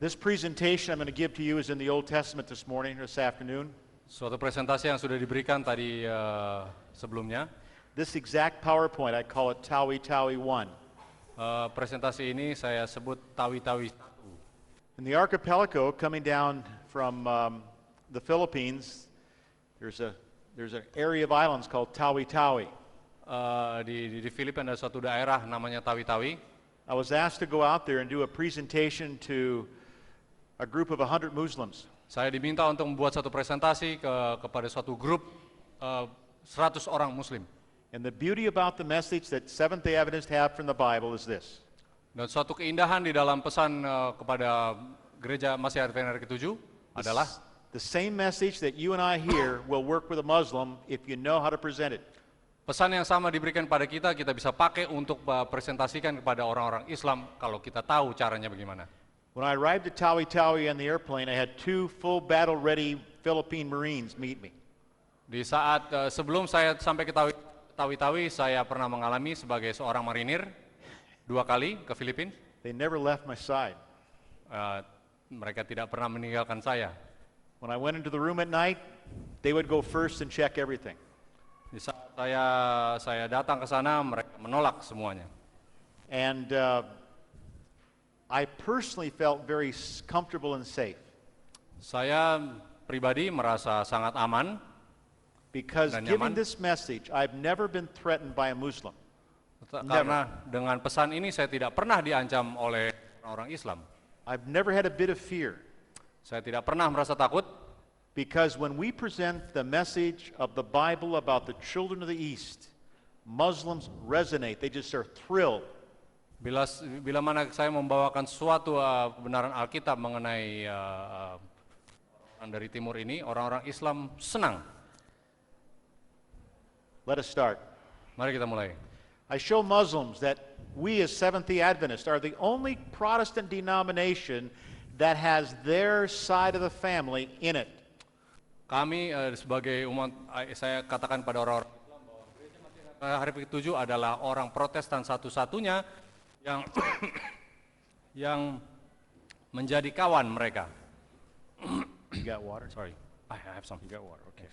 This presentation I'm going to give to you is in the Old Testament this afternoon. Suatu presentasi yang sudah diberikan tadi sebelumnya. This exact PowerPoint, I call it Tawi Tawi 1. Presentasi ini saya sebut Tawi Tawi 1. In the archipelago coming down from the Philippines, there's an area of islands called Tawi Tawi. Di Filipina ada suatu daerah namanya Tawi Tawi. I was asked to go out there and do a presentation to a group of 100 Muslims. Saya diminta untuk membuat satu presentasi kepada suatu grup 100 orang Muslim. And the beauty about the message that Seventh-day Adventists have from the Bible is this. Dan suatu keindahan di dalam pesan kepada gereja Masih Advent hari ke-7 adalah the same message that you and I hear will work with a Muslim if you know how to present it. Pesan yang sama diberikan pada kita bisa pakai untuk presentasikan kepada orang-orang Islam kalau kita tahu caranya bagaimana. When I arrived at Tawi Tawi on the airplane, I had 2 full battle-ready Philippine Marines meet me. Di saat sebelum saya sampai ke Tawi Tawi, saya pernah mengalami sebagai seorang marinir 2 kali ke Filipina. They never left my side. Mereka tidak pernah meninggalkan saya. When I went into the room at night, they would go first and check everything. Di saat saya datang ke sana, mereka menolak semuanya. And I personally felt very comfortable and safe. Saya pribadi merasa sangat aman. Because giving this message, I've never been threatened by a Muslim. Karena dengan pesan ini saya tidak pernah diancam oleh orang Islam. I've never had a bit of fear. Saya tidak pernah merasa takut. Because when we present the message of the Bible about the children of the East, Muslims resonate, they just are thrilled. Bila mana saya membawakan suatu kebenaran Alkitab mengenai orang dari Timur ini, orang-orang Islam senang. Let us start. Mari kita mulai. I show Muslims that we as Seventh-day Adventists are the only Protestant denomination that has their side of the family in it. Kami sebagai umat, saya katakan pada orang-orang Islam bahwa gereja Masih hari ke-7 adalah orang Protestan satu-satunya yang yang menjadi kawan mereka. You got water? Sorry, I have some. You got water? Okay.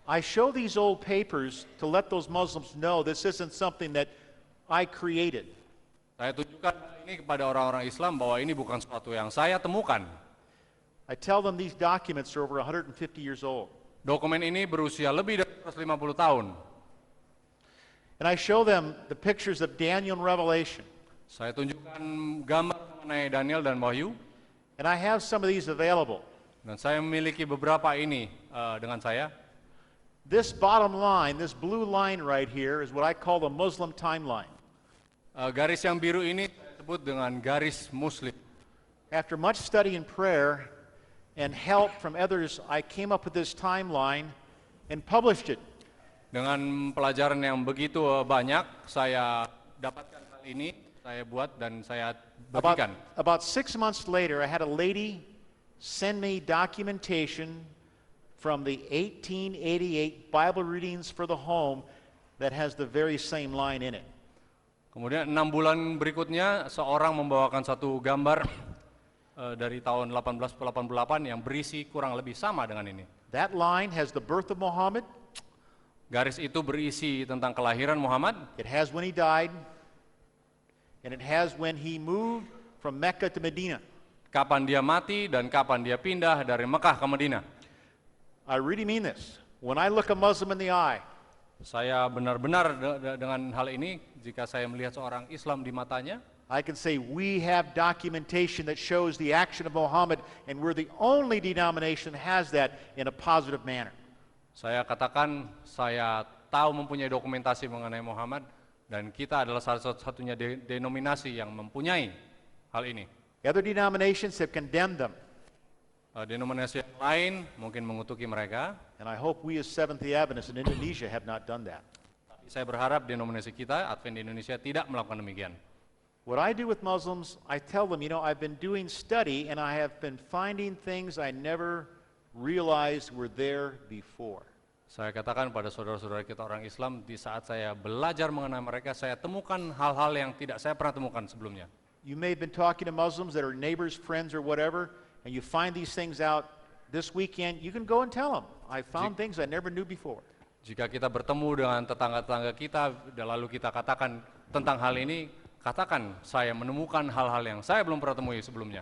I show these old papers to let those Muslims know this isn't something that I created. Saya tunjukkan ini kepada orang-orang Islam bahwa ini bukan sesuatu yang saya temukan. I tell them these documents are over 150 years old. Dokumen ini berusia lebih dari 150 tahun. And I show them the pictures of Daniel and Revelation. Saya tunjukkan gambar mengenai Daniel dan Wahyu. And I have some of these available. Dan saya memiliki beberapa ini dengan saya. This bottom line, this blue line right here is what I call the Muslim timeline. Garis yang biru ini saya sebut dengan garis Muslim. After much study and prayer and help from others, I came up with this timeline and published it. Dengan pelajaran yang begitu banyak, saya dapatkan hal ini, saya buat dan saya bagikan. About 6 months later, I had a lady send me documentation from the 1888 Bible readings for the home that has the very same line in it. Kemudian 6 bulan berikutnya, seorang membawakan satu gambar dari tahun 1888 yang berisi kurang lebih sama dengan ini. That line has the birth of Muhammad. Garis itu berisi tentang kelahiran Muhammad. It has when he died, and it has when he moved from Mecca to Medina. Kapan dia mati dan kapan dia pindah dari Mekah ke Madinah. I really mean this. When I look a Muslim in the eye, saya benar-benar dengan hal ini, jika saya melihat seorang Islam di matanya, I can say we have documentation that shows the action of Muhammad, and we're the only denomination that has that in a positive manner. Saya katakan saya tahu mempunyai dokumentasi mengenai Muhammad dan kita adalah salah satu-satunya denominasi yang mempunyai hal ini. Other denominations have condemned them. Denominasi yang lain mungkin mengutuki mereka. And I hope we as Seventh-day Adventists in Indonesia have not done that. Tapi saya berharap denominasi kita, Advent di Indonesia, tidak melakukan demikian. What I do with Muslims, I tell them, I've been doing study and I have been finding things I never realized were there before. Saya katakan pada saudara-saudara kita orang Islam, di saat saya belajar mengenai mereka, saya temukan hal-hal yang tidak saya pernah temukan sebelumnya. You may have been talking to Muslims that are neighbors, friends, or whatever, and you find these things out this weekend. You can go and tell them, I found things I never knew before. Jika kita bertemu dengan tetangga-tetangga kita, dan lalu kita katakan tentang hal ini, katakan, saya menemukan hal-hal yang saya belum pernah temui sebelumnya.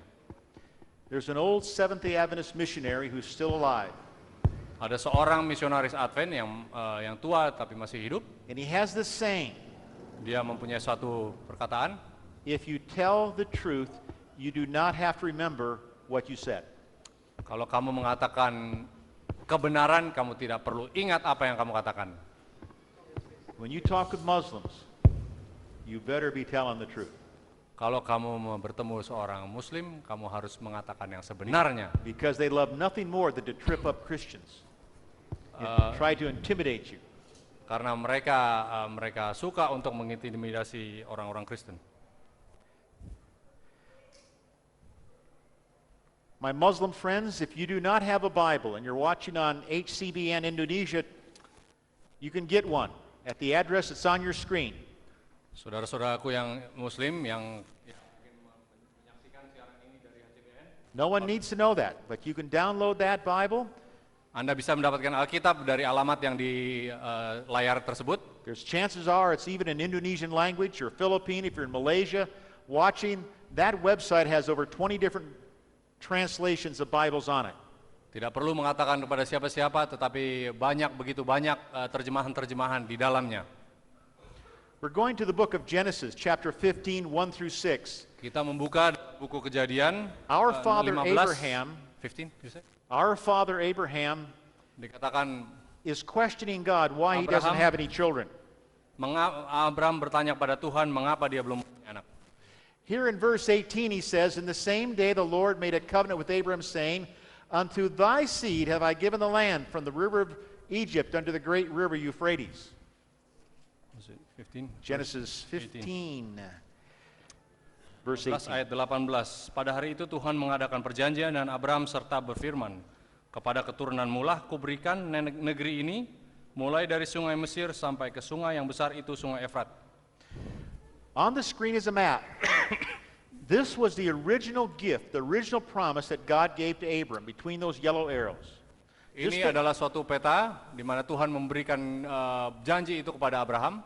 There's an old Seventh-day Adventist missionary who's still alive. Ada seorang misionaris Advent yang tua tapi masih hidup. And he has this saying. Dia mempunyai suatu perkataan. If you tell the truth, you do not have to remember what you said. Kalau kamu mengatakan kebenaran, kamu tidak perlu ingat apa yang kamu katakan. When you talk with Muslims, you better be telling the truth. Kalau kamu bertemu seorang Muslim, kamu harus mengatakan yang sebenarnya. Because they love nothing more than to trip up Christians, and try to intimidate you. Karena mereka suka untuk mengintimidasi orang-orang Kristen. My Muslim friends, if you do not have a Bible and you're watching on HCBN Indonesia, you can get one at the address that's on your screen. Saudara-saudaraku yang Muslim yang menyaksikan siaran ini dari HCBN. No one needs to know that, but you can download that Bible. Anda bisa mendapatkan Alkitab dari alamat yang di layar tersebut. There's chances are it's even in Indonesian language or Philippine. If you're in Malaysia watching, that website has over 20 different translations of Bibles on it. Tidak perlu mengatakan kepada siapa-siapa, tetapi begitu banyak terjemahan-terjemahan di dalamnya. We're going to the book of Genesis, chapter 15, 1 through 6. Kita membuka buku Kejadian Our father 15, Abraham, 15, you say? our father Abraham Dikatakan is questioning God why he doesn't Abraham. have any children. Abraham bertanya kepada Tuhan mengapa dia belum punya anak. Here in verse 18 he says, in the same day the Lord made a covenant with Abraham, saying, unto thy seed have I given the land from the river of Egypt unto the great river Euphrates. Was it 15? Genesis 15, verse 18. 18. Ayat 18. Pada hari itu Tuhan mengadakan perjanjian dan Abraham serta berfirman, kepada keturunanmu lah kuberikan negeri ini, mulai dari sungai Mesir sampai ke sungai yang besar itu, sungai Efrat. On the screen is a map. This was the original gift, the original promise that God gave to Abram between those yellow arrows. Ini adalah suatu peta di mana Tuhan memberikan janji itu kepada Abraham.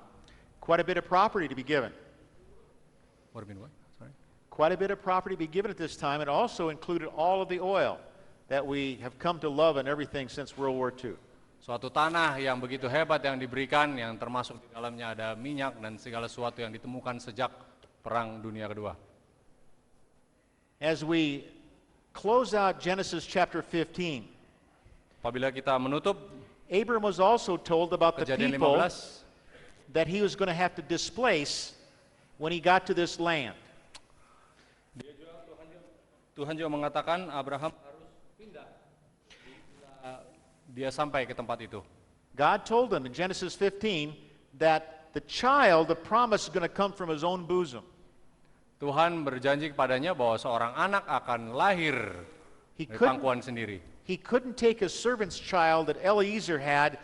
Quite a bit of property to be given. What do you mean, what? Sorry. Quite a bit of property to be given at this time. It also included all of the oil that we have come to love and everything since World War II. Suatu tanah yang begitu hebat yang diberikan, yang termasuk di dalamnya ada minyak dan segala sesuatu yang ditemukan sejak Perang Dunia Kedua. As we close out Genesis chapter 15, apabila kita menutup Abram was also told about the Kejadian people 15, that he was going to have to displace when he got to this land. Tuhan juga mengatakan Abraham harus pindah dia sampai ke tempat itu. God told him in Genesis 15 that the child, the promise, is going to come from his own bosom. Tuhan berjanji kepadanya bahwa seorang anak akan lahir dari pangkuan sendiri. He couldn't take his servant's child that Eliezer had.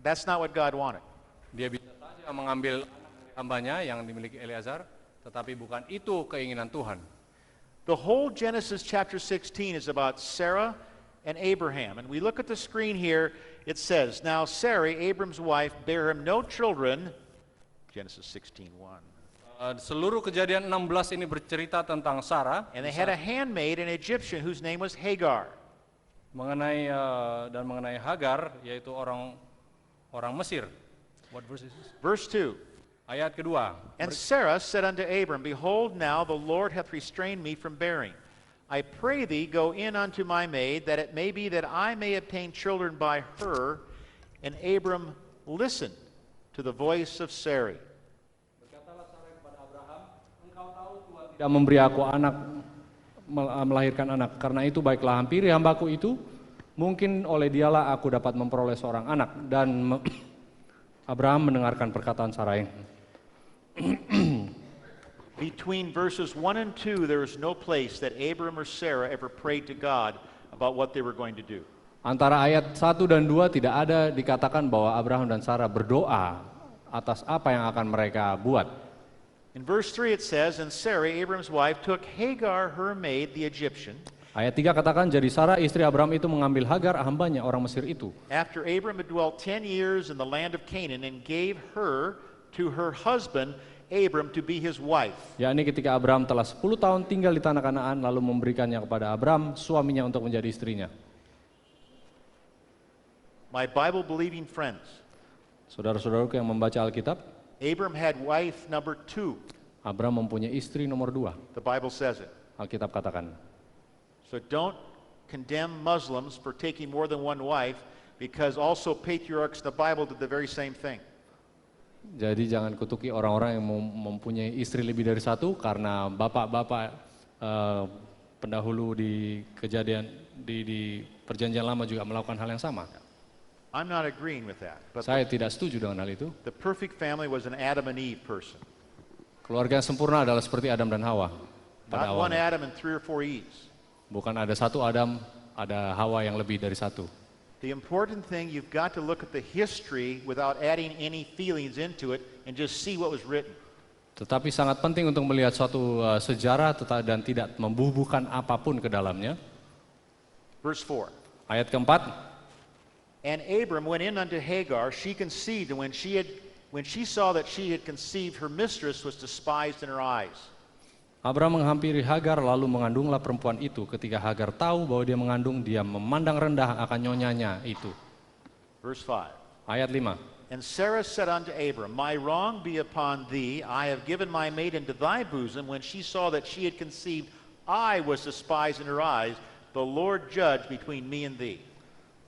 That's not what God wanted. Dia bisa saja mengambil anak dari hambanya yang dimiliki Eleazar, tetapi bukan itu keinginan Tuhan. The whole Genesis chapter 16 is about Sarah and Abraham. And we look at the screen here, it says, now Sarai, Abram's wife, bare him no children. Genesis 16:1. Seluruh Kejadian 16 ini bercerita tentang Sarah. And they had a handmaid, an Egyptian, whose name was Hagar. Mengenai Hagar, yaitu orang Mesir. What verse is this? Verse 2. Ayat kedua. And Sarah said unto Abram, behold, now the Lord hath restrained me from bearing. I pray thee, go in unto my maid, that it may be that I may obtain children by her. And Abram listened to the voice of Sarai. Berkatalah Sarai kepada Abraham, engkau tahu Tuhan tidak memberi aku anak, melahirkan anak. Karena itu baiklah hampiri hambaku itu, mungkin oleh dialah aku dapat memperoleh seorang anak. Dan Abraham mendengarkan perkataan Sarai. Between verses 1 and 2, there is no place that Abram or Sarah ever prayed to God about what they were going to do. Antara ayat 1 dan 2 tidak ada dikatakan bahwa Abraham dan Sarah berdoa atas apa yang akan mereka buat. In verse 3 it says, and Sarah, Abram's wife, took Hagar, her maid, the Egyptian. Ayat 3 katakan, jadi Sarah istri Abram itu mengambil Hagar hambanya orang Mesir itu. After Abram had dwelt 10 years in the land of Canaan and gave her to her husband Abram to be his wife. Yakni ketika Abram telah 10 tahun tinggal di tanah Kanaan lalu memberikannya kepada Abram suaminya untuk menjadi istrinya. My Bible believing friends, Saudara-saudaraku yang membaca Alkitab, Abram had wife number 2. Abram mempunyai istri nomor 2. The Bible says it. Alkitab katakan. So don't condemn Muslims for taking more than one wife, because also patriarchs in the Bible did the very same thing. Jadi jangan kutuki orang-orang yang mempunyai istri lebih dari satu, karena bapak-bapak pendahulu di kejadian di perjanjian lama juga melakukan hal yang sama. I'm not agreeing with that. But Saya tidak setuju dengan hal itu. the perfect family was an Adam and Eve person. Keluarga yang sempurna adalah seperti Adam dan Hawa pada Not one awalnya. Adam and 3 or 4 Eves. Bukan ada satu Adam, ada Hawa yang lebih dari satu. The important thing, you've got to look at the history without adding any feelings into it and just see what was written. Tetapi sangat penting untuk melihat suatu sejarah dan tidak membubuhkan apapun ke dalamnya. Verse 4. Ayat keempat. And Abram went in unto Hagar, she conceived, and when she saw that she had conceived, her mistress was despised in her eyes. Abram menghampiri Hagar lalu mengandunglah perempuan itu. Ketika Hagar tahu bahwa dia mengandung, dia memandang rendah akan nyonyanya itu. Verse 5. Ayat 5. And Sarah said unto Abram, my wrong be upon thee, I have given my maid into thy bosom. When she saw that she had conceived, I was despised in her eyes. The Lord judge between me and thee.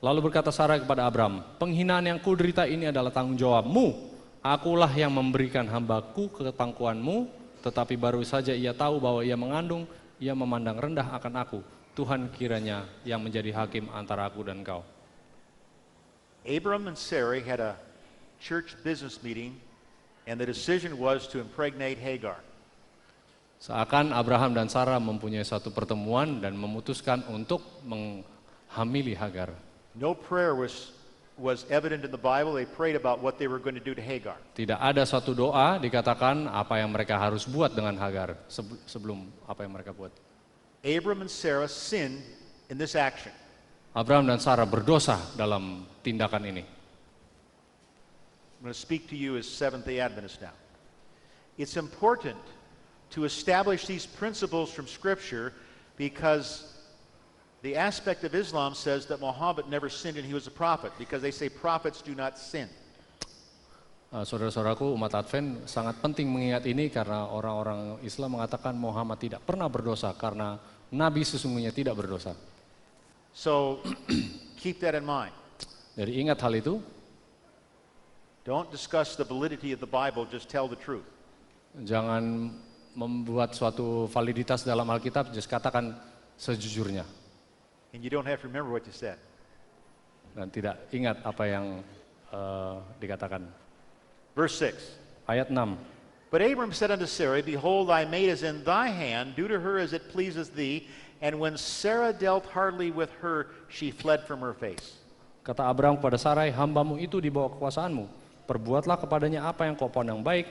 Lalu berkata Sarah kepada Abram, penghinaan yang kuderita ini adalah tanggung jawabmu. Akulah yang memberikan hambaku ke pangkuanmu, tetapi baru saja ia tahu bahwa ia mengandung, ia memandang rendah akan aku. Tuhan kiranya yang menjadi hakim antara aku dan kau. Abram and Sarai had a church business meeting, and the decision was to impregnate Hagar. Seakan Abraham dan Sarah mempunyai satu pertemuan dan memutuskan untuk menghamili Hagar. No prayer was evident in the Bible. They prayed about what they were going to do to Hagar. Tidak ada satu doa dikatakan apa yang mereka harus buat dengan Hagar sebelum apa yang mereka buat. Abram and Sarah sinned in this action. Abraham dan Sarah berdosa dalam tindakan ini. I'm going to speak to you as Seventh-day Adventists now. It's important to establish these principles from Scripture because the aspect of Islam says that Muhammad never sinned and he was a prophet, because they say prophets do not sin. Saudara-saudaraku, umat Advent sangat penting mengingat ini karena orang-orang Islam mengatakan Muhammad tidak pernah berdosa karena Nabi sesungguhnya tidak berdosa. So keep that in mind. Jadi ingat hal itu. Don't discuss the validity of the Bible, just tell the truth. Jangan membuat suatu validitas dalam Alkitab, just katakan sejujurnya. And you don't have to remember what you said. Dan tidak ingat apa yang dikatakan. Verse 6. Ayat 6. But Abram said unto Sarah, behold, thy maid is in thy hand, do to her as it pleases thee. And when Sarah dealt hardly with her, she fled from her face. Kata Abram kepada Sarai, hambamu itu di bawah kekuasaanmu. Perbuatlah kepadanya apa yang kau pandang baik.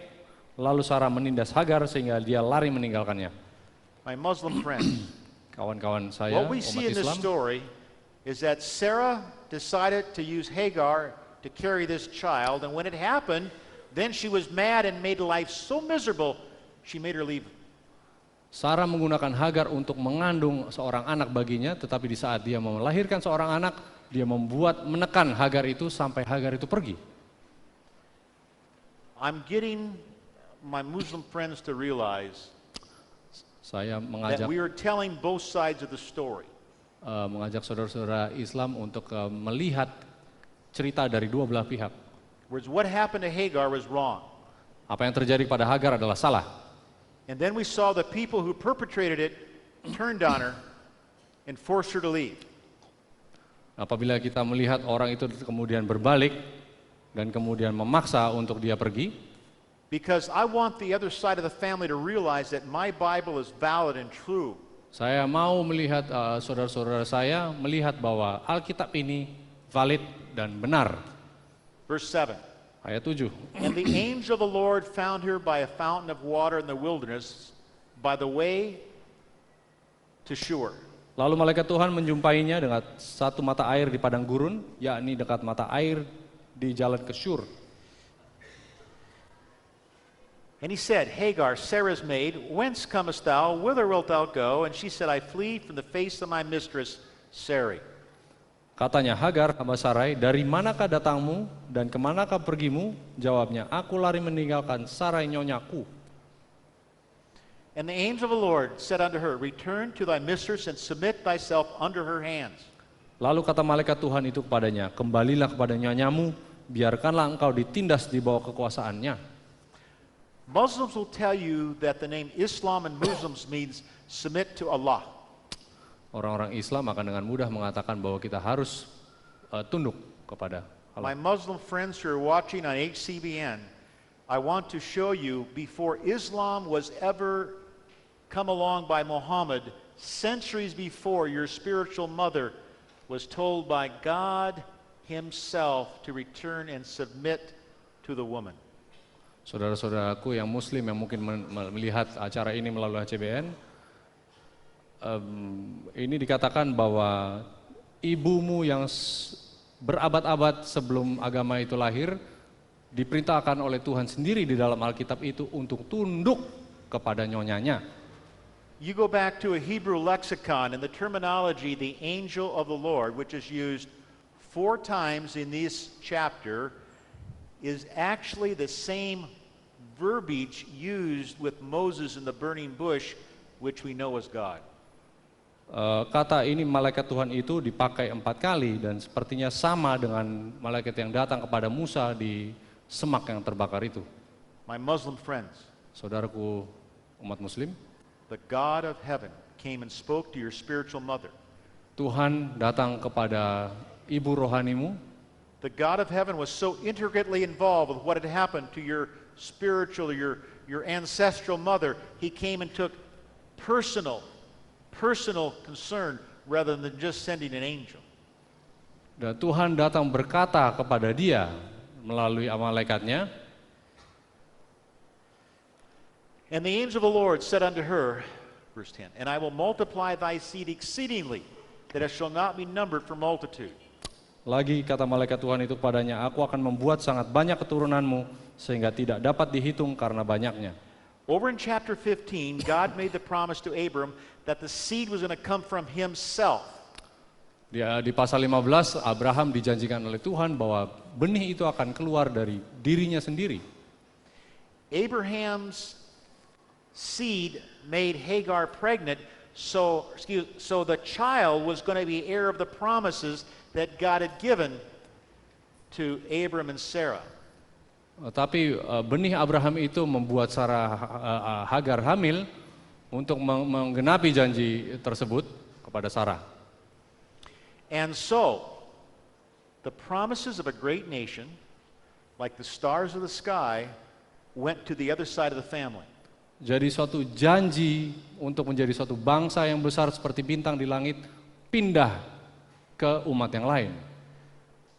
Lalu Sarah menindas Hagar sehingga dia lari meninggalkannya. My Muslim friends, Kawan-kawan saya, what we umat see in this Islam, story is that Sarah decided to use Hagar to carry this child, and when it happened, then she was mad and made life so miserable, she made her leave. Sarah menggunakan Hagar untuk mengandung seorang anak baginya, tetapi di saat dia mau melahirkan seorang anak, dia menekan Hagar itu sampai Hagar itu pergi. I'm getting my Muslim friends to realize Saya that we are telling both sides of the story. mengajak saudara-saudara Islam untuk melihat cerita dari dua belah pihak. Whereas what happened to Hagar was wrong. Apa yang terjadi pada Hagar adalah salah. And then we saw the people who perpetrated it turned on her and forced her to leave. Apabila kita melihat orang itu kemudian berbalik dan kemudian memaksa untuk dia pergi, Because I want the other side of the family to realize that my Bible is valid and true. saya mau melihat saudara-saudara saya melihat bahwa Alkitab ini valid dan benar. Verse 7. Ayat 7. And the angel of the Lord found her by a fountain of water in the wilderness, by the way to Shur. Lalu malaikat Tuhan menjumpainya dengan satu mata air di padang gurun, yakni dekat mata air di jalan ke Shur. And he said, Hagar, Sarah's maid, whence comest thou? Whither wilt thou go? And she said, I flee from the face of my mistress, Sarai. Katanya, Hagar, hamba Sarai, dari manakah datangmu dan kemanakah pergimu? Jawabnya, aku lari meninggalkan Sarai nyonyaku. And the angel of the Lord said unto her, return to thy mistress and submit thyself under her hands. Lalu kata malaikat Tuhan itu kepadanya, kembalilah kepada nyonyamu, biarkanlah engkau ditindas di bawah kekuasaannya. Muslims will tell you that the name Islam and Muslims means submit to Allah. Orang-orang Islam akan dengan mudah mengatakan bahwa kita harus tunduk kepada My Allah. Muslim friends who are watching on HCBN, I want to show you before Islam was ever come along by Muhammad, centuries before, your spiritual mother was told by God himself to return and submit to the woman. Saudara-saudaraku yang muslim yang mungkin melihat acara ini melalui HCBN, ini dikatakan bahwa ibumu yang berabad-abad sebelum agama itu lahir diperintahkan oleh Tuhan sendiri di dalam Alkitab itu untuk tunduk kepada nyonyanya. You go back to a Hebrew lexicon and the terminology, the angel of the Lord, which is used 4 times in this chapter, is actually the same verbiage used with Moses in the burning bush, which we know as God. Kata ini malaikat Tuhan itu dipakai 4 kali dan sepertinya sama dengan malaikat yang datang kepada Musa di semak yang terbakar itu. My Muslim friends, Saudaraku umat muslim, the God of heaven came and spoke to your spiritual mother. Tuhan datang kepada ibu rohanimu. The God of heaven was so intricately involved with what had happened to your spiritual, your ancestral mother. He came and took personal concern rather than just sending an angel. Dan Tuhan datang berkata kepada dia melalui malaikatnya. And the angel of the Lord said unto her, verse 10, and I will multiply thy seed exceedingly, that it shall not be numbered for multitude. Lagi kata malaikat Tuhan itu padanya, aku akan membuat sangat banyak keturunanmu sehingga tidak dapat dihitung karena banyaknya. Over in chapter 15, God made the promise to Abram that the seed was going to come from himself. Di pasal 15, Abraham dijanjikan oleh Tuhan bahwa benih itu akan keluar dari dirinya sendiri. Abraham's seed made Hagar pregnant, so the child was going to be heir of the promises that God had given to Abram and Sarah. Tapi benih Abraham itu membuat Hagar hamil untuk menggenapi janji tersebut kepada Sarah. And so, the promises of a great nation, like the stars of the sky, went to the other side of the family. Jadi suatu janji untuk menjadi suatu bangsa yang besar seperti bintang di langit pindah ke umat yang lain.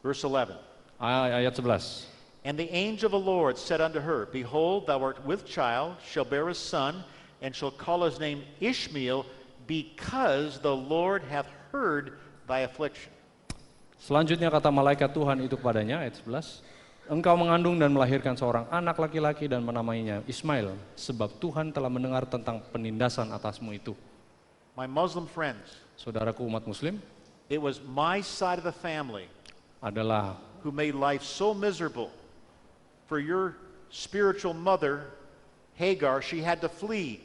Verse 11. Ayat 11. And the angel of the Lord said unto her, behold, thou art with child, shall bear a son, and shall call his name Ishmael, because the Lord hath heard thy affliction. Selanjutnya kata malaikat Tuhan itu kepadanya, ayat 11, engkau mengandung dan melahirkan seorang anak laki-laki dan menamainya Ismail, sebab Tuhan telah mendengar tentang penindasan atasmu itu. My Muslim friends, Saudaraku umat muslim, it was my side of the family adalah who made life so miserable. For your spiritual mother, Hagar, she had to flee.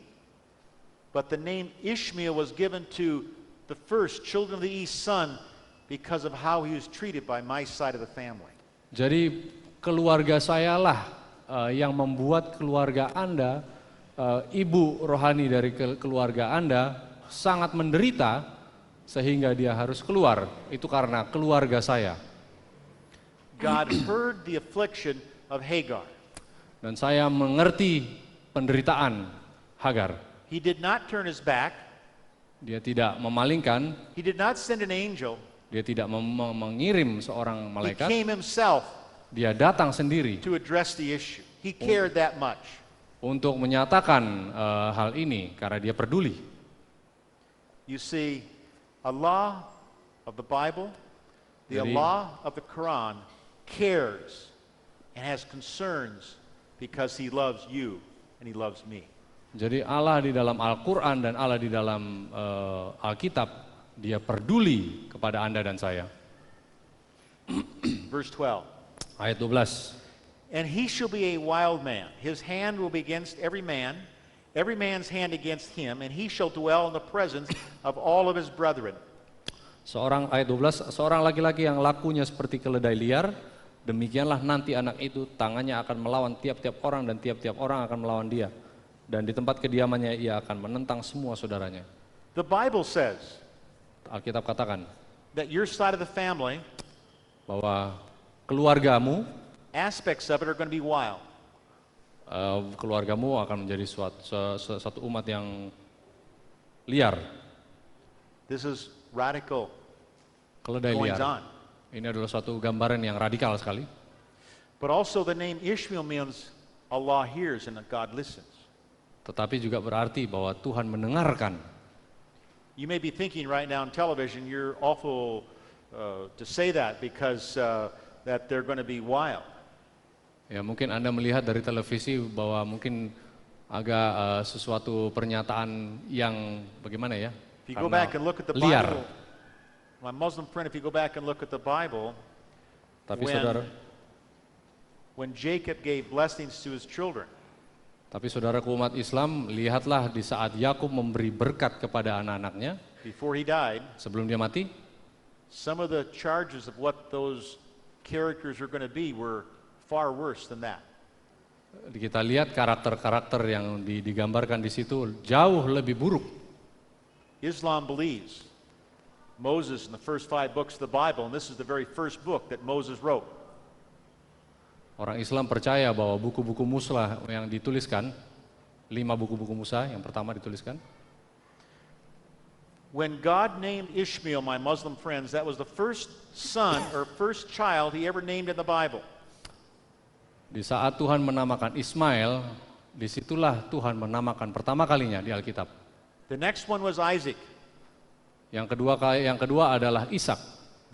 But the name Ishmael was given to the first children of the east son because of how he was treated by my side of the family. Jadi keluarga sayalah yang membuat keluarga Anda, ibu rohani dari keluarga Anda sangat menderita sehingga dia harus keluar. Itu karena keluarga saya. God heard the affliction of Hagar. Dan saya mengerti penderitaan Hagar. He did not turn his back. Dia tidak memalingkan. He did not send an angel. Dia tidak mengirim seorang He malaikat. came himself. Dia datang sendiri to address the issue. He cared that much. untuk menyatakan hal ini karena dia peduli. You see, Allah of the Bible, the Jadi- Allah of the Quran cares and has concerns because He loves you and He loves me. Jadi Allah di dalam Al-Quran dan Allah di dalam Alkitab, dia peduli kepada Anda dan saya. Verse 12. Ayat 12. And he shall be a wild man. His hand will be against every man's hand against him, and he shall dwell in the presence of all of his brethren. Ayat 12, seorang laki-laki yang lakunya seperti keledai liar, demikianlah nanti anak itu tangannya akan melawan tiap-tiap orang dan tiap-tiap orang akan melawan dia. Dan di tempat kediamannya ia akan menentang semua saudaranya. The Bible says Alkitab katakan that your side of the family, bahwa keluargamu, aspects of it are going to be wild. Keluargamu akan menjadi suatu umat yang liar, This is radical keledai goings liar. on. Ini adalah suatu gambaran yang radikal sekali. But also the name Ishmael means Allah hears and God listens. Tetapi juga berarti bahwa Tuhan mendengarkan. You may be thinking right now on television, you're awful to say that because that they're going to be wild. Ya, mungkin Anda melihat dari televisi bahwa mungkin agak sesuatu pernyataan yang bagaimana ya? If you go Karena back and look at the liar. Bible, my Muslim friend, if you go back and look at the Bible, Tapi when, saudara, when Jacob gave blessings to his children, saudaraku umat Islam, lihatlah di saat Yakub memberi berkat kepada anak-anaknya before he died, sebelum dia mati, some of the charges of what those characters are going to be were far worse than that. kita lihat karakter-karakter yang digambarkan di situ jauh lebih buruk. Islam believes Moses in the first 5 books of the Bible, and this is the very first book that Moses wrote. Orang Islam percaya bahwa buku-buku Musa yang dituliskan, 5 buku-buku Musa yang pertama dituliskan. When God named Ishmael, my Muslim friends, that was the first son or first child he ever named in the Bible. Di saat Tuhan menamakan Ismail, disitulah Tuhan menamakan pertama kalinya di Alkitab. The next one was Isaac. Yang kedua adalah Ishak.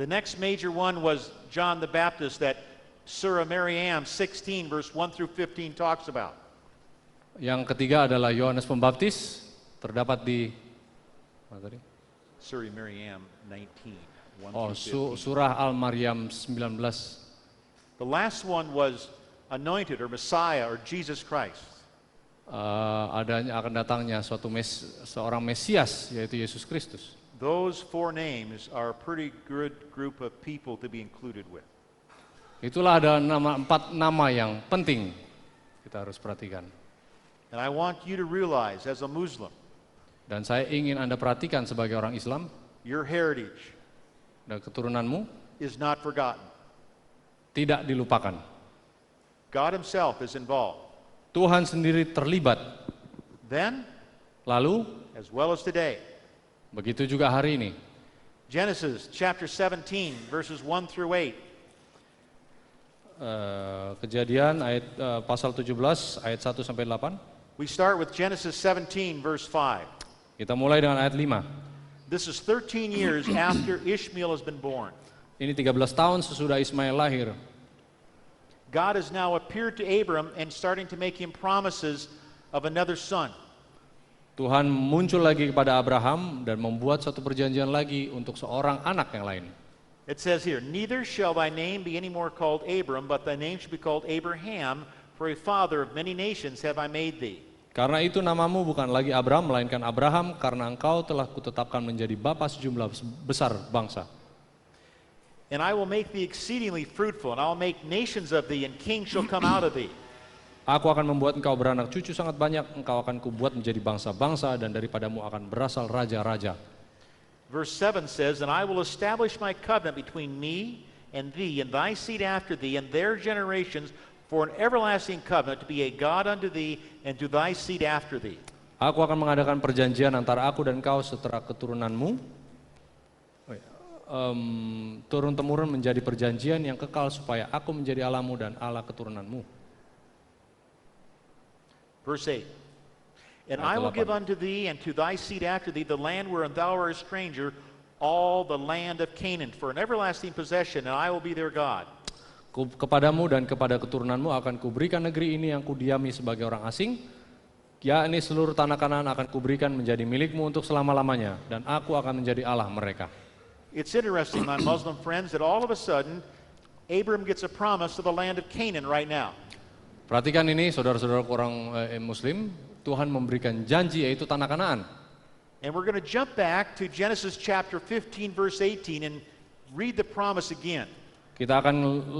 The next major one was John the Baptist that Surah Maryam 16 verse 1 through 15 talks about. Yang ketiga adalah Yohanes Pembaptis, terdapat di mana tadi? Surah Maryam 19 1 Oh, through 15. surah Al-Maryam 19. The last one was anointed or Messiah or Jesus Christ. Adanya akan datangnya seorang Mesias, yaitu Yesus Kristus. Those 4 names are a pretty good group of people to be included with. Itulah ada 4 nama yang penting kita harus perhatikan. And I want you to realize as a Muslim, Dan saya ingin Anda perhatikan sebagai orang Islam, your heritage dan keturunanmu is not forgotten. tidak dilupakan. God himself is involved. Tuhan sendiri terlibat. Then, Lalu, as well as today, begitu juga hari ini. Genesis chapter 17 verses 1 through 8. Kejadian pasal 17 ayat 1 sampai 8. We start with Genesis 17 verse 5. Kita mulai dengan ayat 5. This is 13 years after Ishmael has been born. Ini 13 tahun sesudah Ismail lahir. God has now appeared to Abram and starting to make him promises of another son. Tuhan muncul lagi kepada Abraham dan membuat satu perjanjian lagi untuk seorang anak yang lain. It says here, neither shall thy name be any more called Abram, but thy name shall be called Abraham, for a father of many nations have I made thee. Karena itu namamu bukan lagi Abram, melainkan Abraham, karena engkau telah kutetapkan menjadi bapa sejumlah besar bangsa. And I will make thee exceedingly fruitful, and I will make nations of thee, and kings shall come out of thee. Aku akan membuat engkau beranak cucu sangat banyak, engkau akan kubuat menjadi bangsa-bangsa, dan daripadamu akan berasal raja-raja. Verse 7 says, and I will establish my covenant between me and thee, and thy seed after thee, and their generations, for an everlasting covenant, to be a God unto thee, and to thy seed after thee. Aku akan mengadakan perjanjian antara aku dan kau setelah keturunanmu, turun-temurun menjadi perjanjian yang kekal supaya aku menjadi Allahmu dan Allah keturunanmu. Verse 8. And I will give unto thee and to thy seed after thee the land wherein thou art a stranger, all the land of Canaan, for an everlasting possession, and I will be their God. Kepadamu dan kepada keturunanmu akan kuberikan negeri ini yang kudiami sebagai orang asing, yakni seluruh tanah Kanaan akan kuberikan menjadi milikmu untuk selama-lamanya, dan aku akan menjadi Allah mereka. It's interesting, my Muslim friends, that all of a sudden, Abram gets a promise of the land of Canaan right now. Perhatikan ini, saudara-saudara orang Muslim, Tuhan memberikan janji yaitu tanah Kanaan. And we're going to jump back to Genesis chapter 15, verse 18, and read the promise again. Kita akan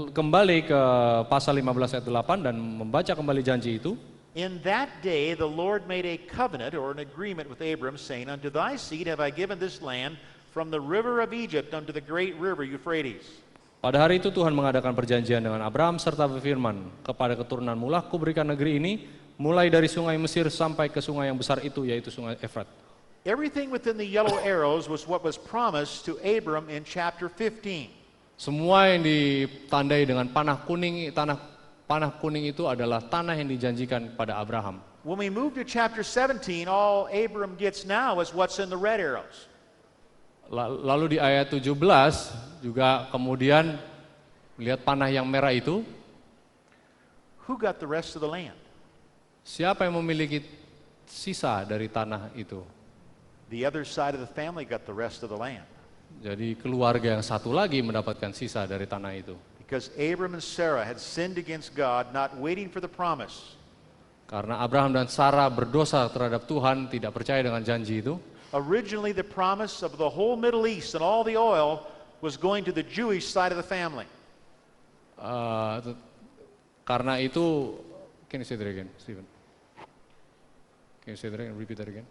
kembali ke pasal 15 ayat 8 dan membaca kembali janji itu. In that day the Lord made a covenant or an agreement with Abram, saying, Unto thy seed have I given this land, from the river of Egypt unto the great river Euphrates. Pada hari itu Tuhan mengadakan perjanjian dengan Abraham serta berfirman, kepada keturunanmu lah kuberikan negeri ini, mulai dari sungai Mesir sampai ke sungai yang besar itu, yaitu sungai Efrat. Everything within the yellow arrows was what was promised to Abram in chapter 15. Semua yang ditandai dengan panah kuning itu adalah tanah yang dijanjikan pada Abraham. When we move to chapter 17, all Abram gets now is what's in the red arrows. Lalu di ayat 17 juga kemudian lihat panah yang merah itu. Who got the rest of the land? Siapa yang memiliki sisa dari tanah itu? The other side of the family got the rest of the land. Jadi keluarga yang satu lagi mendapatkan sisa dari tanah itu. Because Abram and Sarah had sinned against God, not waiting for the promise. Karena Abraham dan Sarah berdosa terhadap Tuhan, tidak percaya dengan janji itu. Originally the promise of the whole Middle East and all the oil was going to the Jewish side of the family. Karena itu, can you say that again, Stephen? Can you say that again? Repeat that again.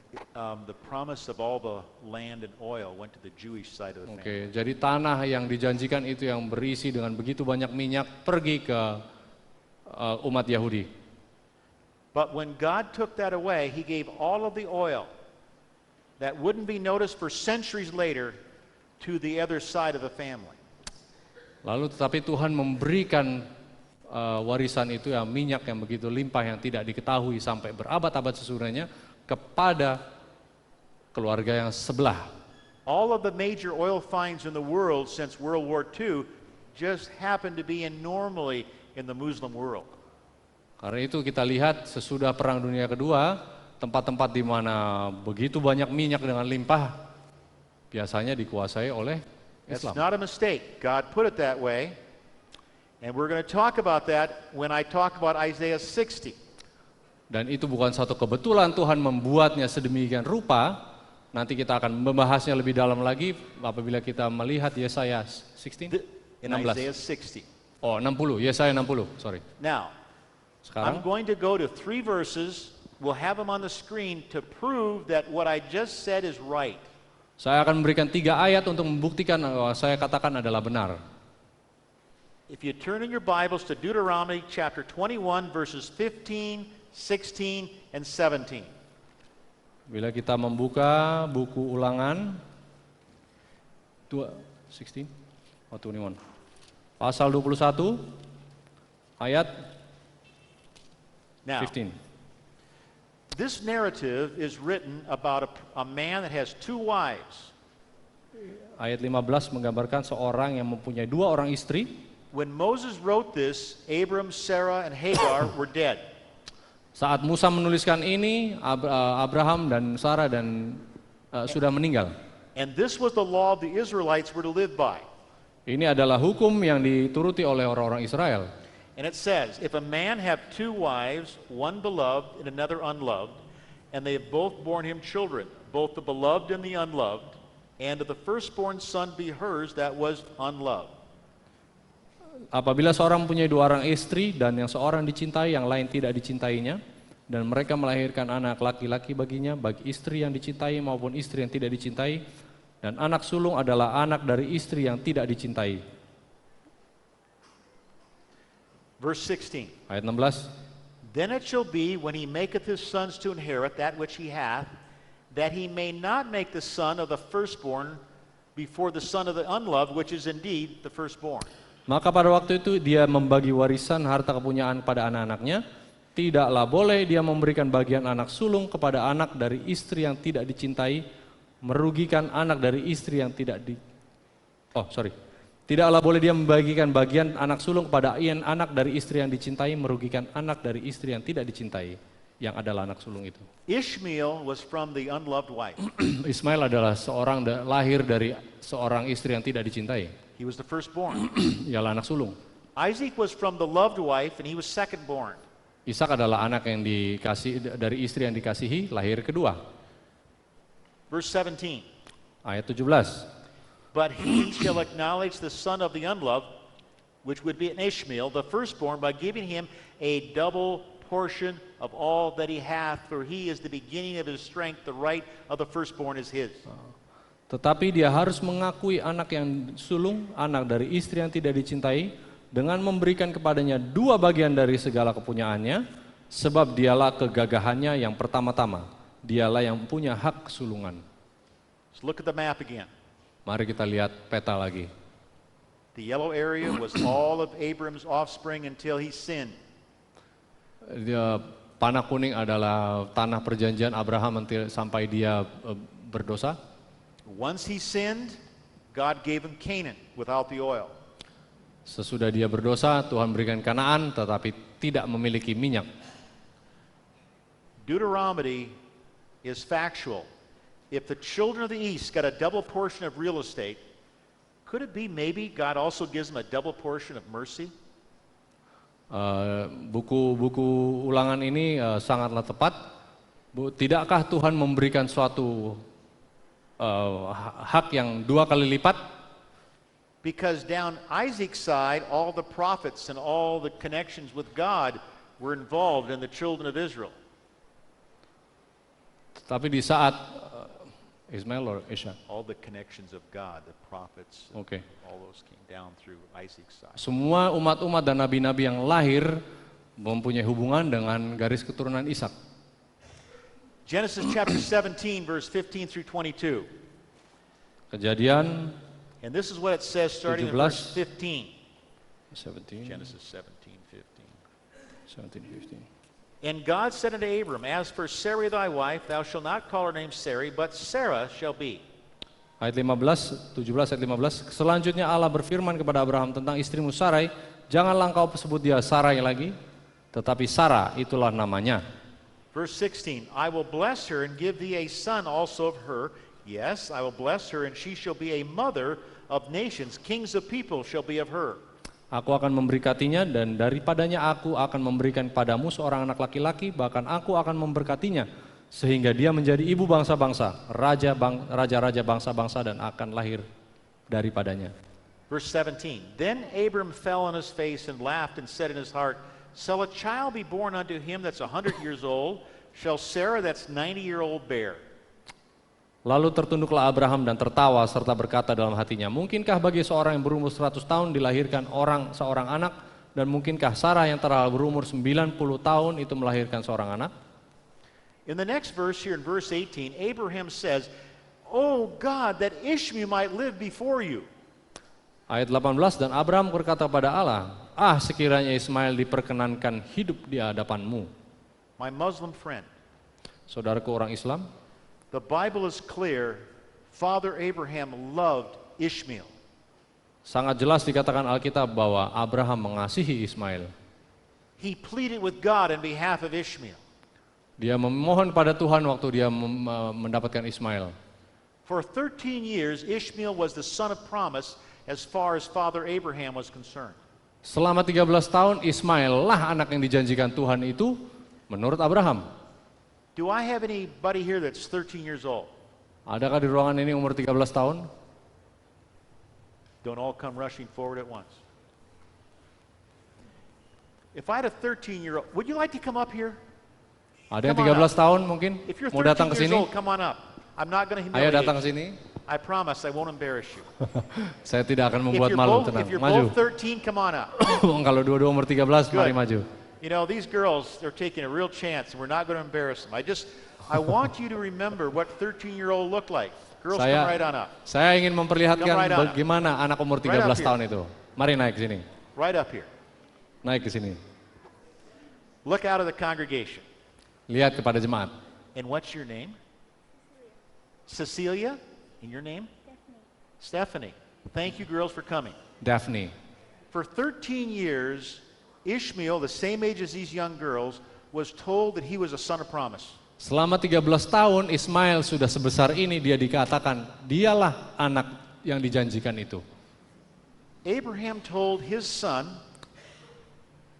The promise of all the land and oil went to the Jewish side of the family. Jadi tanah yang dijanjikan itu yang berisi dengan begitu banyak minyak pergi ke umat Yahudi. But when God took that away, He gave all of the oil that wouldn't be noticed for centuries later to the other side of the family. Lalu tetapi Tuhan memberikan warisan itu ya, minyak yang begitu limpah yang tidak diketahui sampai berabad-abad sesudahnya kepada keluarga yang sebelah. All of the major oil finds in the world since World War II just happened to be normally in the Muslim world. Karena itu kita lihat sesudah Perang Dunia Kedua, tempat-tempat di mana begitu banyak minyak dengan limpah biasanya dikuasai oleh Islam. That's not a mistake. God put it that way. And we're going to talk about that when I talk about Isaiah 60. Dan itu bukan satu kebetulan Tuhan membuatnya sedemikian rupa. Nanti kita akan membahasnya lebih dalam lagi apabila kita melihat Yesaya 16. In Isaiah 60. Oh, 60. Yesaya 60, sorry. Now, I'm going to go to 3 verses. We'll have them on the screen to prove that what I just said is right. Saya akan memberikan 3 ayat untuk membuktikan bahwa saya katakan adalah benar. If you turn in your Bibles to Deuteronomy chapter 21 verses 15, 16, and 17. Bila kita membuka buku Ulangan 16 atau 21. Pasal 21 ayat 15. This narrative is written about a man that has 2 wives. Ayat 15 menggambarkan seorang yang mempunyai 2 orang istri. When Moses wrote this, Abram, Sarah, and Hagar were dead. Saat Musa menuliskan ini, Abraham dan Sarah sudah meninggal. And this was the law the Israelites were to live by. Ini adalah hukum yang dituruti oleh orang-orang Israel. And it says, if a man have 2 wives, one beloved and another unloved, and they have both borne him children, both the beloved and the unloved, and of the firstborn son be hers that was unloved. Apabila seorang punya 2 orang istri dan yang seorang dicintai, yang lain tidak dicintainya, dan mereka melahirkan anak laki-laki baginya, baik istri yang dicintai maupun istri yang tidak dicintai, dan anak sulung adalah anak dari istri yang tidak dicintai. Verse 16. Ayat 16. Then it shall be when he maketh his sons to inherit that which he hath, that he may not make the son of the firstborn before the son of the unloved, which is indeed the firstborn. Maka pada waktu itu dia membagi warisan harta kepunyaan pada anak-anaknya. Tidaklah boleh dia memberikan bagian anak sulung kepada anak dari istri yang tidak dicintai, merugikan anak dari istri yang tidak Tidaklah boleh dia membagikan bagian anak sulung kepada anak dari istri yang dicintai, merugikan anak dari istri yang tidak dicintai, yang adalah anak sulung itu. Ishmael was from the unloved wife. Ismail adalah lahir dari seorang istri yang tidak dicintai. He was the firstborn. Ialah anak sulung. Isaac was from the loved wife and he was secondborn. Ishak adalah anak yang dikasih dari istri yang dikasihi, lahir kedua. Verse 17. Ayat 17. But he shall acknowledge the son of the unloved, which would be an Ishmael, the firstborn, by giving him a double portion of all that he hath, for he is the beginning of his strength, the right of the firstborn is his. Tetapi dia harus mengakui anak yang sulung, anak dari istri yang tidak dicintai, dengan memberikan kepadanya 2 bagian dari segala kepunyaannya, sebab dialah kegagahannya yang pertama-tama, dialah yang punya hak sulungan. Let's look at the map again. Mari kita lihat peta lagi. The yellow area was all of Abram's offspring until he sinned. Panah kuning adalah tanah perjanjian Abraham sampai dia berdosa. Once he sinned, God gave him Canaan without the oil. Sesudah dia berdosa, Tuhan berikan Kanaan tetapi tidak memiliki minyak. Deuteronomy is factual. If the children of the East got a double portion of real estate, could it be maybe God also gives them a double portion of mercy? Buku ulangan ini sangatlah tepat. Tidakkah Tuhan memberikan suatu hak yang 2 kali lipat? Because down Isaac's side, all the prophets and all the connections with God were involved in the children of Israel. Tapi di saat Ismail or Ishak? All the connections of God, the prophets, Okay. all those came down through Isaac's side. Semua umat-umat dan nabi-nabi yang lahir mempunyai hubungan dengan garis keturunan Ishak. Genesis chapter 17, verse 15 through 22. Kejadian And this is what it says starting in 17. verse 15. 17, Genesis 17, 15. 17, 15. And God said unto Abram, As for Sarai thy wife, thou shalt not call her name Sarai, but Sarah shall be. Ayat 15, 17 ayat 15. Selanjutnya Allah berfirman kepada Abraham tentang istrimu Sarai, janganlah engkau sebut dia Sarai lagi, tetapi Sarah itulah namanya. Verse 16, I will bless her and give thee a son also of her. Yes, I will bless her, and she shall be a mother of nations. Kings of people shall be of her. Aku akan memberkatinya dan daripadanya aku akan memberikan padamu seorang anak laki-laki, bahkan aku akan memberkatinya sehingga dia menjadi ibu bangsa-bangsa, raja-raja bangsa-bangsa dan akan lahir daripadanya. Verse 17, Then Abram fell on his face and laughed and said in his heart, Shall a child be born unto him that's 100 years old? Shall Sarah that's 90-year-old bear? Lalu tertunduklah Abraham dan tertawa serta berkata dalam hatinya, mungkinkah bagi seorang yang berumur 100 tahun dilahirkan seorang anak, dan mungkinkah Sarah yang telah berumur 90 tahun itu melahirkan seorang anak? In the next verse here in verse 18, Abraham says, Oh God, that Ishmael might live before you. Ayat 18, dan Abraham berkata pada Allah, sekiranya Ismail diperkenankan hidup di hadapanmu. My Muslim friend, saudaraku orang Islam, the Bible is clear, Father Abraham loved Ishmael. Sangat jelas dikatakan Alkitab bahwa Abraham mengasihi Ismail. He pleaded with God on behalf of Ishmael. Dia memohon pada Tuhan waktu dia mendapatkan Ismail. For 13 years, Ishmael was the son of promise as far as Father Abraham was concerned. Selama 13 tahun, Ismail lah anak yang dijanjikan Tuhan itu menurut Abraham. Do I have anybody here that's 13 years old? Adakah di ruangan ini umur 13 tahun? Don't all come rushing forward at once. If I had a 13-year-old, would you like to come up here? Ada yang 13 tahun mungkin If you're mau datang 13 ke years sini? old, come on up. I'm not going to Ayo humiliate datang ke you. sini. I promise I won't embarrass you. Saya tidak akan membuat malu, tenang. If you're Maju. both 13, come on up. Kalau dua-dua umur 13, mari Good. maju. You know, these girls, they're taking a real chance, and we're not going to embarrass them. I want you to remember what 13-year-old looked like. Girls, come right on up. Saya ingin memperlihatkan Come right on up. bagaimana anak umur 13 Right up here. tahun itu. Mari naik ke sini. Right up here. Naik ke sini. Look out of the congregation. Lihat kepada jemaat. And what's your name? Cecilia? And your name? Stephanie. Thank you, girls, for coming. Daphne. For 13 years, Ishmael, the same age as these young girls, was told that he was a son of promise. Selama 13 tahun Ismail sudah sebesar ini, dia dikatakan dialah anak yang dijanjikan itu. Abraham told his son,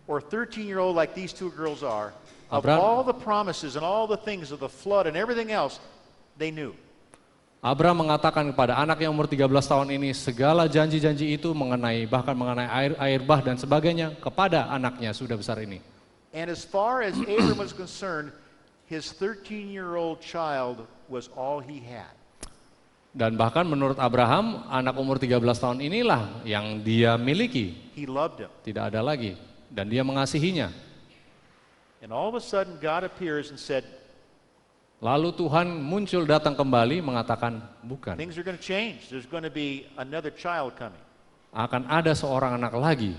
or 13-year-old like these two girls are, of all the promises and all the things of the flood and everything else, they knew. Abraham mengatakan kepada anak yang umur 13 tahun ini segala janji-janji itu bahkan mengenai air bah dan sebagainya kepada anaknya sudah besar ini. And as far as Abraham was concerned, his 13-year-old child was all he had. Dan bahkan menurut Abraham, anak umur 13 tahun inilah yang dia miliki. He loved him. Tidak ada lagi. Dan dia mengasihinya. And all of a sudden God appears and said, lalu Tuhan muncul datang kembali mengatakan, bukan. things are going to change. There's going to be another child coming. Akan ada seorang anak lagi.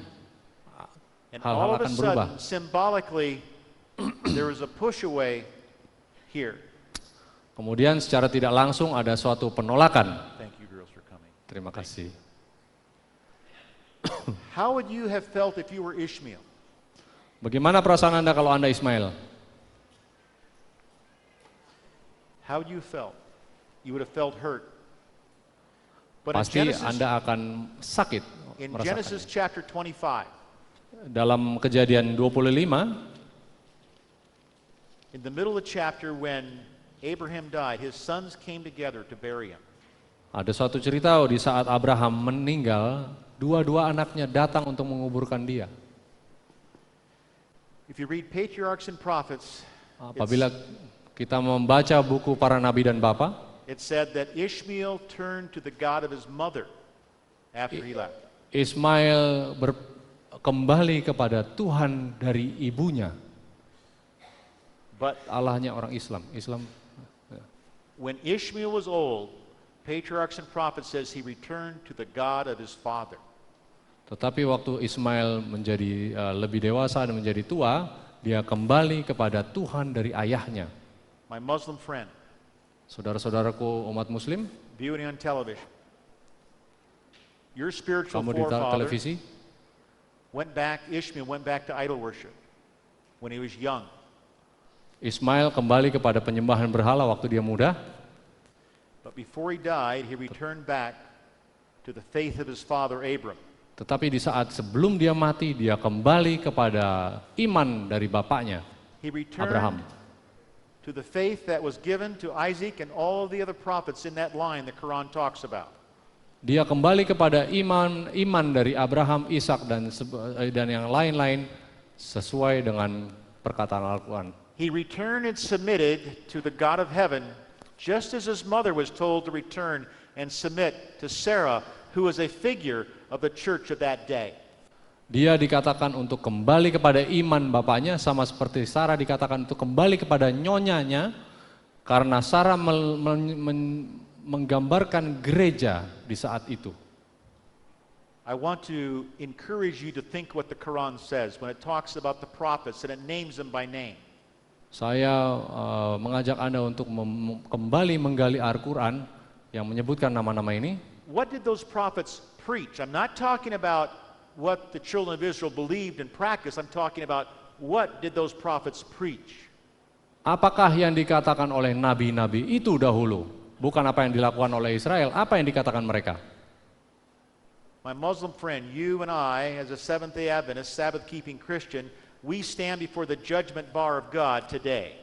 And all Hal-hal of a akan berubah. sudden, symbolically, there was a push away here. Kemudian secara tidak langsung ada suatu penolakan. Thank you, girls, for coming. Terima kasih. How would you have felt if you were Ishmael? Bagaimana perasaan Anda kalau Anda Ismail? How would you felt? You would have felt hurt. But Pasti Anda akan sakit in merasakannya. Genesis chapter 25, Dalam Kejadian 25, in the middle of the chapter when Abraham died, his sons came together to bury him. ada suatu cerita di saat Abraham meninggal, dua-dua anaknya datang untuk menguburkan dia. If you read Patriarchs and Prophets, Apabila kita membaca buku para nabi dan bapa, it said that Ishmael turned to the God of his mother after he left. Ismail kembali kepada Tuhan dari ibunya. But Allahnya orang Islam. when Ishmael was old, Patriarchs and Prophets says he returned to the God of his father. Tetapi waktu Ismail menjadi lebih dewasa dan menjadi tua, dia kembali kepada Tuhan dari ayahnya. My Muslim friend, Saudara-saudaraku umat Muslim, viewing on television, your spiritual kamu di forefather televisi, Ishmael went back to idol worship when he was young. Ismail kembali kepada penyembahan berhala waktu dia muda. But before he died, he returned back to the faith of his father Abram. Tetapi di saat sebelum dia mati, dia kembali kepada iman dari bapaknya, He returned Abraham. to the faith that was given to Isaac and all the other prophets in that line the Quran talks about. Dia kembali kepada iman dari Abraham, Ishak dan yang lain-lain sesuai dengan perkataan Al-Quran. He returned and submitted to the God of heaven, just as his mother was told to return and submit to Sarah, who was a figure of the church of that day. Dia dikatakan untuk kembali kepada iman bapaknya, sama seperti Sarah dikatakan untuk kembali kepada nyonyanya, karena Sarah menggambarkan gereja di saat itu. I want to encourage you to think what the Quran says when it talks about the prophets and it names them by name. Saya mengajak Anda untuk kembali menggali Al-Quran yang menyebutkan nama-nama ini. What did those prophets preach? I'm not talking about what the children of Israel believed and practiced. I'm talking about what did those prophets preach? Apakah yang dikatakan oleh nabi-nabi itu dahulu? Bukan apa yang dilakukan oleh Israel, apa yang dikatakan mereka? My Muslim friend, you and I, as a Seventh-day Adventist, Sabbath-keeping Christian, we stand before the judgment bar of God today.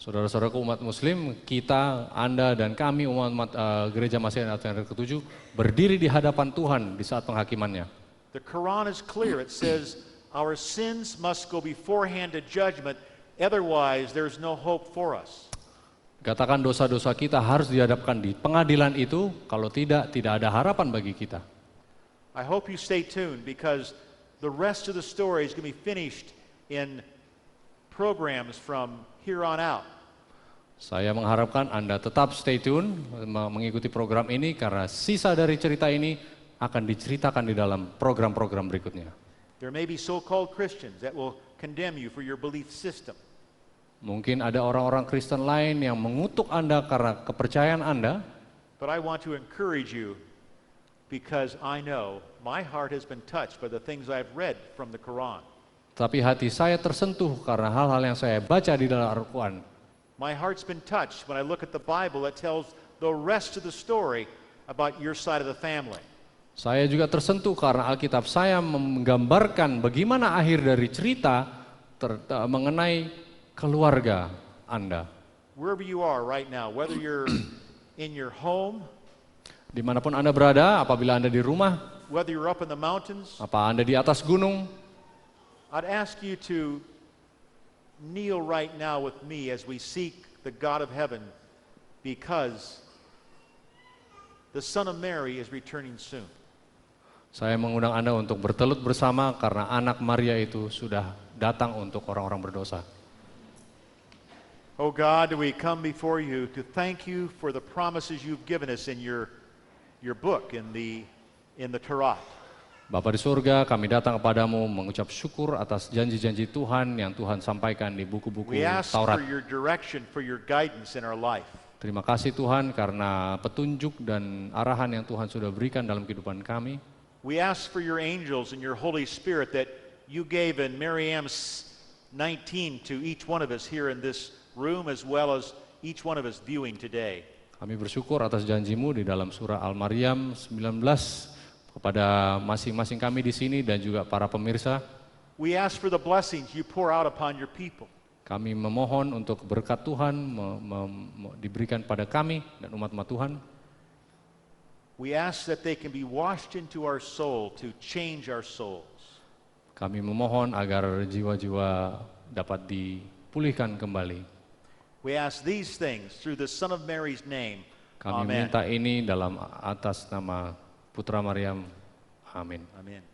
Saudara-saudaraku umat Muslim, kita, Anda dan kami umat Gereja Masihan Advent ke-7 berdiri di hadapan Tuhan di saat penghakimannya. The Quran is clear. It says our sins must go beforehand to judgment, otherwise there's no hope for us. Katakan dosa-dosa kita harus dihadapkan di pengadilan itu, kalau tidak ada harapan bagi kita. I hope you stay tuned because the rest of the story is going to be finished in programs from here on out. Saya mengharapkan Anda tetap stay tune mengikuti program ini karena sisa dari cerita ini akan diceritakan di dalam program-program berikutnya. There may be so-called Christians that will condemn you for your belief system. Mungkin ada orang-orang Kristen lain yang mengutuk Anda karena kepercayaan Anda. But I want to encourage you because I know my heart has been touched by the things I've read from the Quran. Tapi hati saya tersentuh karena hal-hal yang saya baca di dalam Al-Quran. My heart's been touched when I look at the Bible that tells the rest of the story about your side of the family. Saya juga tersentuh karena Alkitab saya menggambarkan bagaimana akhir dari cerita mengenai keluarga Anda. Wherever you are right now, whether you're in your home, Dimanapun Anda berada, apabila Anda di rumah, whether you're up in the mountains, apa Anda di atas gunung, I'd ask you to kneel right now with me as we seek the God of heaven because the Son of Mary is returning soon. saya mengundang Anda untuk bertelut bersama karena anak Maria itu sudah datang untuk orang-orang berdosa. Oh God, we come before you to thank you for the promises you've given us in your book, in the Torah. Bapa di surga, kami datang kepadamu mengucap syukur atas janji-janji Tuhan yang Tuhan sampaikan di buku-buku We ask Taurat. for your direction, for your guidance in our life. Terima kasih Tuhan karena petunjuk dan arahan yang Tuhan sudah berikan dalam kehidupan kami. We ask for your angels and your Holy Spirit that you gave in Miriam's 19 to each one of us here in this room as well as each one of us viewing today. Kami bersyukur atas janjimu di dalam surah Al-Maryam 19 kepada masing-masing kami di sini dan juga para pemirsa. We ask for the blessings you pour out upon your people. Kami memohon untuk berkat Tuhan diberikan pada kami dan umat-umat Tuhan. We ask that they can be washed into our soul to change our souls. Kami memohon agar jiwa-jiwa dapat dipulihkan kembali. We ask these things through the Son of Mary's name. Kami Amen. minta ini dalam atas nama Putra Maryam. Amin. Amen.